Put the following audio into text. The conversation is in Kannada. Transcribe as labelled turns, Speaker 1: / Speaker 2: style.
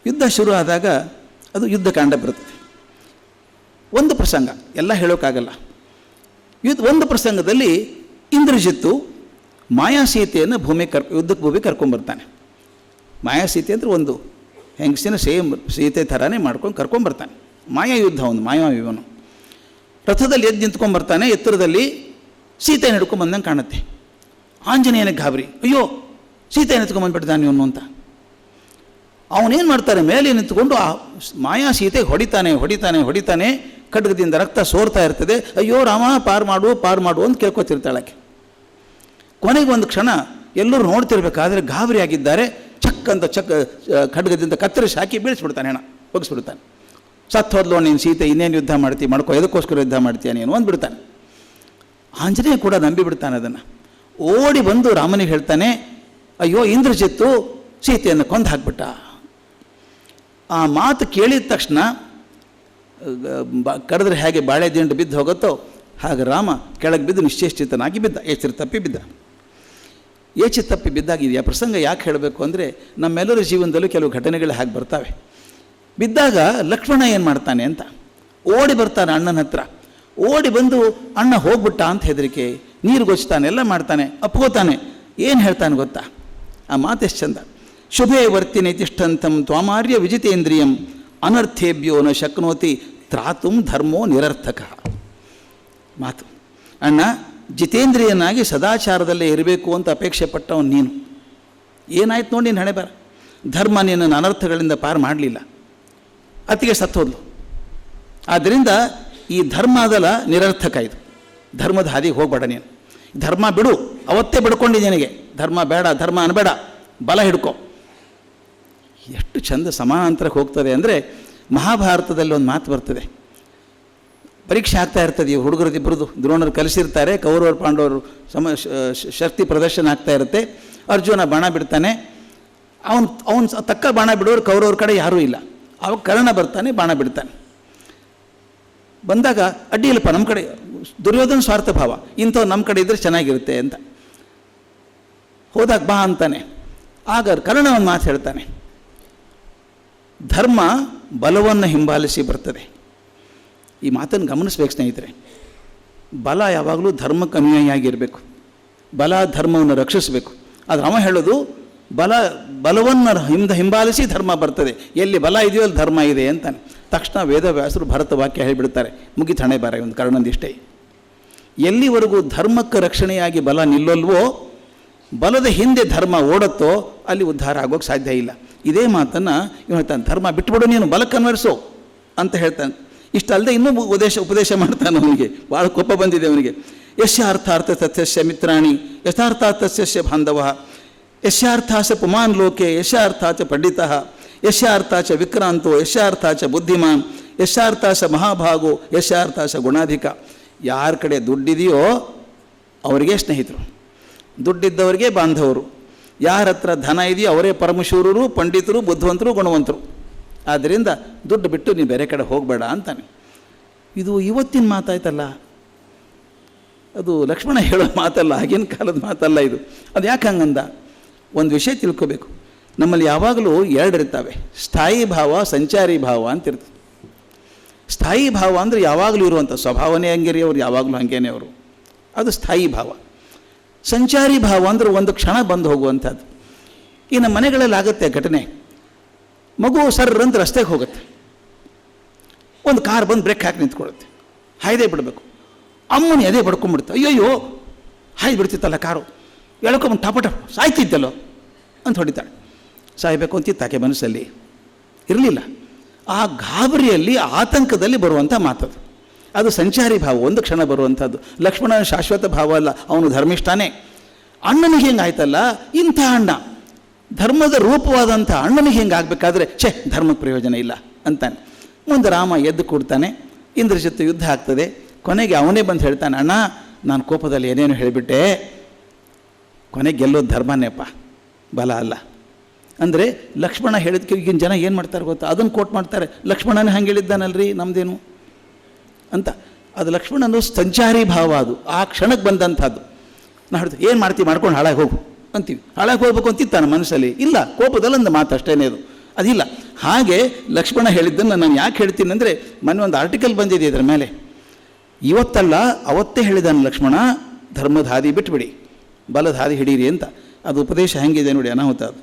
Speaker 1: ಯುದ್ಧ ಶುರು ಆದಾಗ ಅದು ಯುದ್ಧಕಾಂಡ ಬರುತ್ತದೆ. ಒಂದು ಪ್ರಸಂಗ, ಎಲ್ಲ ಹೇಳೋಕ್ಕಾಗಲ್ಲ. ಒಂದು ಪ್ರಸಂಗದಲ್ಲಿ ಇಂದ್ರಜಿತ್ತು ಮಾಯಾಸೀತೆಯನ್ನು ಯುದ್ಧಕ್ಕೆ ಭೂಮಿ ಕರ್ಕೊಂಬರ್ತಾನೆ. ಮಾಯಾಸೀತೆ ಅಂದರೆ ಒಂದು ಹೆಂಗಸಿನ ಸೀತೆ ಥರನೇ ಮಾಡ್ಕೊಂಡು ಕರ್ಕೊಂಬರ್ತಾನೆ. ಮಾಯಾಯುದ್ಧ ಒಂದು ಮಾಯಾವಿವನು ರಥದಲ್ಲಿ ಎದ್ದು ನಿಂತ್ಕೊಂಡ್ಬರ್ತಾನೆ. ಎತ್ತರದಲ್ಲಿ ಸೀತೆಯನ್ನು ಹಿಡ್ಕೊಂಬಂದಂಗೆ ಕಾಣುತ್ತೆ. ಆಂಜನೇಯನಿಗೆ ಗಾಬರಿ, ಅಯ್ಯೋ ಸೀತೆಯನ್ನು ಎತ್ಕೊಂಬಂದ್ಬಿಡ್ತಾನೆ ಇವನು ಅಂತ. ಅವನೇನು ಮಾಡ್ತಾನೆ, ಮೇಲೆ ನಿಂತ್ಕೊಂಡು ಆ ಮಾಯಾ ಸೀತೆಗೆ ಹೊಡಿತಾನೆ. ಖಡ್ಗದಿಂದ ರಕ್ತ ಸೋರ್ತಾ ಇರ್ತದೆ. ಅಯ್ಯೋ ರಾಮ ಪಾರು ಮಾಡು ಅಂತ ಕೇಳ್ಕೊತಿರ್ತಾಳಕ್ಕೆ. ಕೊನೆಗೆ ಒಂದು ಕ್ಷಣ ಎಲ್ಲರೂ ನೋಡ್ತಿರ್ಬೇಕಾದ್ರೆ ಗಾಬರಿ ಆಗಿದ್ದಾರೆ. ಖಡ್ಗದಿಂದ ಕತ್ತರಿಸಿ ಹಾಕಿ ಬೀಳಿಸ್ಬಿಡ್ತಾನೆ, ಹೋಗಿಸ್ಬಿಡ್ತಾನೆ. ಸತ್ತು ಹೋದ್ಲು ನೀನು ಸೀತೆ, ಇನ್ನೇನು ಯುದ್ಧ ಮಾಡ್ಕೋ, ಎದಕ್ಕೋಸ್ಕರ ಯುದ್ಧ ಮಾಡ್ತೀಯ ನೀನು ಅಂದ್ಬಿಡ್ತಾನೆ. ಆಂಜನೇಯ ಕೂಡ ನಂಬಿಬಿಡ್ತಾನೆ ಅದನ್ನು. ಓಡಿ ಬಂದು ರಾಮನಿಗೆ ಹೇಳ್ತಾನೆ, ಅಯ್ಯೋ ಇಂದ್ರಜಿತ್ತು ಸೀತೆಯನ್ನು ಕೊಂದು ಹಾಕ್ಬಿಟ್ಟ. ಆ ಮಾತು ಕೇಳಿದ ತಕ್ಷಣ ಕರೆದ್ರೆ ಹೇಗೆ ಬಾಳೆ ದಿಂಡು ಬಿದ್ದು ಹೋಗುತ್ತೋ ಹಾಗೆ ರಾಮ ಕೆಳಗೆ ಬಿದ್ದು ನಿಶ್ಚೇಷ್ಟಿತನಾಗಿ ಬಿದ್ದ, ಎಚ್ಚರ ತಪ್ಪಿ ಬಿದ್ದಾಗಿದೆ. ಆ ಪ್ರಸಂಗ ಯಾಕೆ ಹೇಳಬೇಕು ಅಂದರೆ ನಮ್ಮೆಲ್ಲರ ಜೀವನದಲ್ಲೂ ಕೆಲವು ಘಟನೆಗಳು ಹಾಗೆ ಬರ್ತಾವೆ. ಬಿದ್ದಾಗ ಲಕ್ಷ್ಮಣ ಏನು ಮಾಡ್ತಾನೆ ಅಂತ ಓಡಿ ಬರ್ತಾನೆ ಅಣ್ಣನ ಹತ್ರ. ಓಡಿ ಬಂದು ಅಣ್ಣ ಹೋಗ್ಬಿಟ್ಟ ಅಂತ ಹೆದರಿಕೆ, ನೀರು ಗೊಚ್ತಾನೆ, ಎಲ್ಲ ಮಾಡ್ತಾನೆ, ಅಪ್ಕೋತಾನೆ. ಏನು ಹೇಳ್ತಾನೆ ಗೊತ್ತಾ? ಆ ಮಾತೆಷ್ಟು ಚಂದ. ಶುಭೇ ವರ್ತಿನಿ ತಿಷ್ಠಂತಂ ತ್ವಾಮಾರ್ಯ ವಿಜಿತೇಂದ್ರಿಯಂ ಅನರ್ಥೇಭ್ಯೋ ನ ಶಕ್ನೋತಿ ತ್ರಾತುಂ ಧರ್ಮೋ ನಿರರ್ಥಕ. ಮಾತು, ಅಣ್ಣ ಜಿತೇಂದ್ರಿಯನಾಗಿ ಸದಾಚಾರದಲ್ಲೇ ಇರಬೇಕು ಅಂತ ಅಪೇಕ್ಷೆ ಪಟ್ಟವನು ನೀನು. ಏನಾಯ್ತು ನೋಡಿ ನೀನು ಹಣೆ ಬರ. ಧರ್ಮ ನಿನ್ನನ್ನು ಅನರ್ಥಗಳಿಂದ ಪಾರು ಮಾಡಲಿಲ್ಲ, ಅತಿಗೆ ಸತ್ತೋದ್ಲು. ಆದ್ದರಿಂದ ಈ ಧರ್ಮ ಅದಲ್ಲ, ನಿರರ್ಥಕ ಇದು. ಧರ್ಮದ ಹಾದಿಗೆ ಹೋಗಬೇಡ ನೀನು. ಧರ್ಮ ಬಿಡು, ಅವತ್ತೇ ಬಿಡ್ಕೊಂಡಿದ್ದೆ ನಿನಗೆ. ಧರ್ಮ ಬೇಡ, ಧರ್ಮ ಅನ್ಬೇಡ, ಬಲ ಹಿಡ್ಕೊ. ಎಷ್ಟು ಚಂದ ಸಮಾನಾಂತರಕ್ಕೆ ಹೋಗ್ತದೆ ಅಂದರೆ, ಮಹಾಭಾರತದಲ್ಲಿ ಒಂದು ಮಾತು ಬರ್ತದೆ. ಪರೀಕ್ಷೆ ಆಗ್ತಾ ಇರ್ತದೆ, ಈ ಹುಡುಗರದಿಬ್ಬರದು ದ್ರೋಣರು ಕಲಿಸಿರ್ತಾರೆ, ಕೌರವರು ಪಾಂಡವರು ಶಕ್ತಿ ಪ್ರದರ್ಶನ ಆಗ್ತಾ ಇರುತ್ತೆ. ಅರ್ಜುನ ಬಾಣ ಬಿಡ್ತಾನೆ. ಅವನು ತಕ್ಕ ಬಾಣ ಬಿಡೋರು ಕೌರವ್ರ ಕಡೆ ಯಾರೂ ಇಲ್ಲ. ಅವಾಗ ಕರ್ಣ ಬರ್ತಾನೆ, ಬಾಣ ಬಿಡ್ತಾನೆ. ಬಂದಾಗ ಅಡ್ಡಿಯಿಲ್ಲಪ್ಪ, ನಮ್ಮ ಕಡೆ ದುರ್ಯೋಧನ ಸ್ವಾರ್ಥ ಭಾವ, ಇಂಥವು ನಮ್ಮ ಕಡೆ ಇದ್ದರೆ ಚೆನ್ನಾಗಿರುತ್ತೆ ಅಂತ ಹೋದಾಗ ಬಾ ಅಂತಾನೆ. ಆಗ ಕರ್ಣ ಒಂದು ಮಾತು ಹೇಳ್ತಾನೆ, ಧರ್ಮ ಬಲವನ್ನು ಹಿಂಬಾಲಿಸಿ ಬರ್ತದೆ. ಈ ಮಾತನ್ನು ಗಮನಿಸ್ಬೇಕು ಸ್ನೇಹಿತರೆ. ಬಲ ಯಾವಾಗಲೂ ಧರ್ಮಕ್ಕೆ ಅನುಯಾಯಿಯಾಗಿರಬೇಕು. ಬಲ ಧರ್ಮವನ್ನು ರಕ್ಷಿಸಬೇಕು. ಆದರೆ ಅವ ಹೇಳೋದು ಬಲವನ್ನು ಹಿಂಬಾಲಿಸಿ ಧರ್ಮ ಬರ್ತದೆ. ಎಲ್ಲಿ ಬಲ ಇದೆಯೋ ಅಲ್ಲಿ ಧರ್ಮ ಇದೆ ಅಂತಾನೆ. ತಕ್ಷಣ ವೇದವ್ಯಾಸರು ಭರತ ವಾಕ್ಯ ಹೇಳಿಬಿಡ್ತಾರೆ, ಮುಗಿತು ಹಣೆ ಬಾರ ಒಂದು ಕರ್ಣಂದಿಷ್ಟೇ. ಎಲ್ಲಿವರೆಗೂ ಧರ್ಮಕ್ಕೆ ರಕ್ಷಣೆಯಾಗಿ ಬಲ ನಿಲ್ಲಲ್ವೋ, ಬಲದ ಹಿಂದೆ ಧರ್ಮ ಓಡುತ್ತೋ, ಅಲ್ಲಿ ಉದ್ಧಾರ ಆಗೋಕ್ಕೆ ಸಾಧ್ಯ ಇಲ್ಲ. ಇದೇ ಮಾತನ್ನು ಇವನು ಹೇಳ್ತಾನೆ, ಧರ್ಮ ಬಿಟ್ಬಿಡು ನೀನು, ಬಲಕ್ಕೆ ಕನ್ವರ್ಸು ಅಂತ ಹೇಳ್ತಾನೆ. ಇಷ್ಟಲ್ಲದೆ ಇನ್ನೂ ಉಪದೇಶ ಮಾಡ್ತಾನೆ. ಅವನಿಗೆ ಭಾಳ ಕೋಪ ಬಂದಿದೆ ಅವನಿಗೆ. ಯಸ್ಯಾರ್ಥಾರ್ಥ ತಸ್ಯ ಮಿತ್ರಾಣಿ ಯಥಾರ್ಥಾರ್ಥಸ್ಯ ಬಾಂಧವ ಯಸ್ಯಾರ್ಥಾಚ ಪುಮಾನ್ ಲೋಕೆ ಯಸ್ಯಾರ್ಥಾಚ ಪಂಡಿತಃ ಯಸ್ಯಾರ್ಥಾಚ ವಿಕ್ರಾಂತೋ ಯಸ್ಯಾರ್ಥಾಚ ಬುದ್ಧಿಮಾನ್ ಯಸ್ಯಾರ್ಥಾಚ ಮಹಾಭಾಗೋ ಯಸ್ಯಾರ್ಥಾಚ ಗುಣಾಧಿಕ. ಯಾರ ಕಡೆ ದುಡ್ಡಿದೆಯೋ ಅವರಿಗೆ ಸ್ನೇಹಿತರು, ದುಡ್ಡಿದ್ದವರಿಗೆ ಬಾಂಧವರು. ಯಾರ ಹತ್ರ ಧನ ಇದೆಯೋ ಅವರೇ ಪರಮಶೂರರು, ಪಂಡಿತರು, ಬುದ್ಧಿವಂತರು, ಗುಣವಂತರು. ಆದ್ದರಿಂದ ದುಡ್ಡು ಬಿಟ್ಟು ನೀವು ಬೇರೆ ಕಡೆ ಹೋಗಬೇಡ ಅಂತಾನೆ. ಇದು ಇವತ್ತಿನ ಮಾತಾಯ್ತಲ್ಲ, ಅದು ಲಕ್ಷ್ಮಣ ಹೇಳೋ ಮಾತಲ್ಲ, ಆಗಿನ ಕಾಲದ ಮಾತಲ್ಲ ಇದು. ಅದು ಯಾಕೆ ಹಂಗಂದ? ಒಂದು ವಿಷಯ ತಿಳ್ಕೋಬೇಕು. ನಮ್ಮಲ್ಲಿ ಯಾವಾಗಲೂ ಎರಡಿರ್ತವೆ, ಸ್ಥಾಯಿ ಭಾವ, ಸಂಚಾರಿ ಭಾವ ಅಂತಿರ್ತದೆ. ಸ್ಥಾಯಿ ಭಾವ ಅಂದರೆ ಯಾವಾಗಲೂ ಇರುವಂಥ ಸ್ವಭಾವನೆ ಹಂಗೇರಿ, ಅವರು ಯಾವಾಗಲೂ ಹಂಗೇನೆ ಅವರು, ಅದು ಸ್ಥಾಯಿ ಭಾವ. ಸಂಚಾರಿ ಭಾವ ಅಂದರೆ ಒಂದು ಕ್ಷಣ ಬಂದು ಹೋಗುವಂಥದ್ದು. ಈ ನಮ್ಮ ಮನೆಗಳಲ್ಲಿ ಆಗುತ್ತೆ ಘಟನೆ. ಮಗು ಸರ್ರಂತ ರಸ್ತೆಗೆ ಹೋಗುತ್ತೆ, ಒಂದು ಕಾರ್ ಬಂದು ಬ್ರೇಕ್ ಹಾಕಿ ನಿಂತ್ಕೊಳ್ಳುತ್ತೆ, ಹಾಯ್ದೇ ಬಿಡಬೇಕು. ಅಮ್ಮನ ಎದೆ ಬಡ್ಕೊಂಡ್ಬಿಡುತ್ತೆ, ಅಯ್ಯಯ್ಯೋ ಹಾಯ್ದು ಬಿಡ್ತಿತ್ತಲ್ಲ ಕಾರು, ಎಳ್ಕೊಂಬಂದು ಟಪಟ ಸಾಯ್ತಿದ್ದಲ್ಲೋ ಅಂತ ಹೊಡಿತಾಳೆ. ಸಾಯಬೇಕು ಅಂತಿತ್ತು ಆಕೆ ಮನಸ್ಸಲ್ಲಿ, ಇರಲಿಲ್ಲ. ಆ ಗಾಬರಿಯಲ್ಲಿ, ಆತಂಕದಲ್ಲಿ ಬರುವಂಥ ಮಾತದು. ಅದು ಸಂಚಾರಿ ಭಾವ, ಒಂದು ಕ್ಷಣ ಬರುವಂಥದ್ದು. ಲಕ್ಷ್ಮಣನ ಶಾಶ್ವತ ಭಾವ ಅಲ್ಲ, ಅವನು ಧರ್ಮಿಷ್ಠಾನೇ. ಅಣ್ಣನಿಗೆ ಹೆಂಗಾಯ್ತಲ್ಲ, ಇಂಥ ಅಣ್ಣ, ಧರ್ಮದ ರೂಪವಾದಂಥ ಅಣ್ಣನಿಗೆ ಹೆಂಗೆ ಆಗಬೇಕಾದ್ರೆ ಧರ್ಮಕ್ಕೆ ಪ್ರಯೋಜನ ಇಲ್ಲ ಅಂತಾನೆ. ಮುಂದೆ ರಾಮ ಎದ್ದು ಕೂಡ್ತಾನೆ, ಇಂದ್ರ ಜೊತೆ ಯುದ್ಧ ಆಗ್ತದೆ. ಕೊನೆಗೆ ಅವನೇ ಬಂದು ಹೇಳ್ತಾನೆ, ಅಣ್ಣ ನಾನು ಕೋಪದಲ್ಲಿ ಏನೇನು ಹೇಳಿಬಿಟ್ಟೆ, ಕೊನೆಗೆ ಗೆಲ್ಲೋದು ಧರ್ಮನೇಪ್ಪ, ಬಲ ಅಲ್ಲ. ಅಂದರೆ ಲಕ್ಷ್ಮಣ ಹೇಳಿದ್ಕೆ ಈಗಿನ ಜನ ಏನು ಮಾಡ್ತಾರೆ ಗೊತ್ತಾ, ಅದನ್ನು ಕೋಟ್ ಮಾಡ್ತಾರೆ, ಲಕ್ಷ್ಮಣನೇ ಹಂಗೆ ಹೇಳಿದ್ದಾನಲ್ರಿ ನಮ್ಮದೇನು ಅಂತ. ಅದು ಲಕ್ಷ್ಮಣನು ಸಂಚಾರಿ ಭಾವ, ಅದು ಆ ಕ್ಷಣಕ್ಕೆ ಬಂದಂಥದ್ದು. ನಾ ಹೇಳ್ತೀವಿ ಏನು ಮಾಡ್ತೀವಿ, ಮಾಡ್ಕೊಂಡು ಹಾಳಾಗಿ ಹೋಗು ಅಂತೀವಿ. ಹಾಳಾಗಿ ಹೋಗ್ಬೇಕು ಅಂತಿತ್ತಾನೆ ಮನಸ್ಸಲ್ಲಿ, ಇಲ್ಲ, ಕೋಪದಲ್ಲೊಂದು ಮಾತು ಅಷ್ಟೇನೇ ಅದು, ಅದಿಲ್ಲ. ಹಾಗೆ ಲಕ್ಷ್ಮಣ ಹೇಳಿದ್ದನ್ನು ನಾನು ಯಾಕೆ ಹೇಳ್ತೀನಿ ಅಂದರೆ, ಮೊನ್ನೆ ಒಂದು ಆರ್ಟಿಕಲ್ ಬಂದಿದೆ ಇದರ ಮೇಲೆ. ಇವತ್ತಲ್ಲ ಅವತ್ತೇ ಹೇಳಿದಾನೆ ಲಕ್ಷ್ಮಣ, ಧರ್ಮದ ಹಾದಿ ಬಿಟ್ಬಿಡಿ, ಬಲದ ಹಾದಿ ಹಿಡೀರಿ ಅಂತ. ಅದು ಉಪದೇಶ ಹೆಂಗಿದೆ ನೋಡಿ, ಅನಾಹುತ ಅದು.